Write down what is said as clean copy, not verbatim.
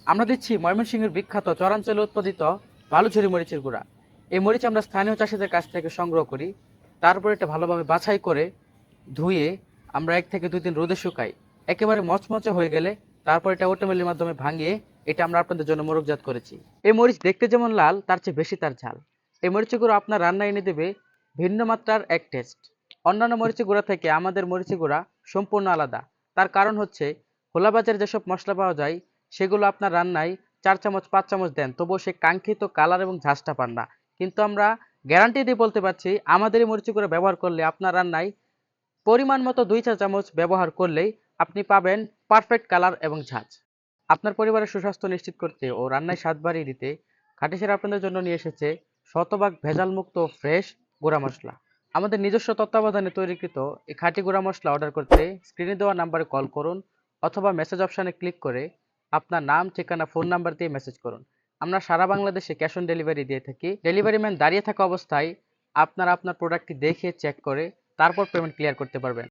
আমরা দিচ্ছি ময়মনসিংহের বিখ্যাত চরাঞ্চলে উৎপাদিত বালুচরি মরিচের গুঁড়া। এই মরিচ আমরা স্থানীয় চাষিদের কাছ থেকে সংগ্রহ করি। তারপর এটা ভালোভাবে বাছাই করে ধুয়ে আমরা 1 থেকে 2 দিন রোদে শুকাই। একেবারে মচমচে হয়ে গেলে তারপর এটা ওটোমেলের মাধ্যমে ভাঙিয়ে এটা আমরা আপনাদের জন্য মোড়কজাত করেছি। এই মরিচ দেখতে যেমন লাল, তার চেয়ে বেশি তার ঝাল। এই মরিচের গুঁড়ো আপনার রান্নায় এনে দেবে ভিন্ন মাত্রার এক টেস্ট। অন্যান্য মরিচের গুঁড়া থেকে আমাদের মরিচের গুঁড়া সম্পূর্ণ আলাদা। তার কারণ হচ্ছে খোলা বাজারে যেসব মশলা পাওয়া যায় সেগুলো আপনার রান্নায় 4 চামচ 5 চামচ দেন, তবুও সে কাঙ্ক্ষিত কালার এবং ঝাঁজটা পান না। কিন্তু আমরা গ্যারান্টি দিয়ে বলতে পারছি আমাদের এই মরিচের গুঁড়া ব্যবহার করলে আপনার রান্নায় পরিমাণ মতো 2 চা চামচ ব্যবহার করলেই আপনি পাবেন পারফেক্ট কালার এবং ঝাঁজ। আপনার পরিবারের সুস্বাস্থ্য নিশ্চিত করতে ও রান্নায় স্বাদ বাড়িয়ে দিতে খাঁটিসেরা আপনাদের জন্য নিয়ে এসেছে শতভাগ ভেজালমুক্ত ফ্রেশ গুঁড়া মশলা। আমাদের নিজস্ব তত্ত্বাবধানে তৈরিকৃত এই খাঁটি গুঁড়া মশলা অর্ডার করতে স্ক্রিনে দেওয়া নাম্বারে কল করুন অথবা মেসেজ অপশানে ক্লিক করে আপনার নাম, ঠিকানা, ফোন নাম্বার দিয়ে মেসেজ করুন। আমরা সারা বাংলাদেশে ক্যাশ অন ডেলিভারি দিয়ে থাকি। ডেলিভারি ম্যান দাঁড়িয়ে থাকা অবস্থায় আপনার প্রোডাক্টটি দেখে চেক করে তারপর পেমেন্ট ক্লিয়ার করতে পারবেন।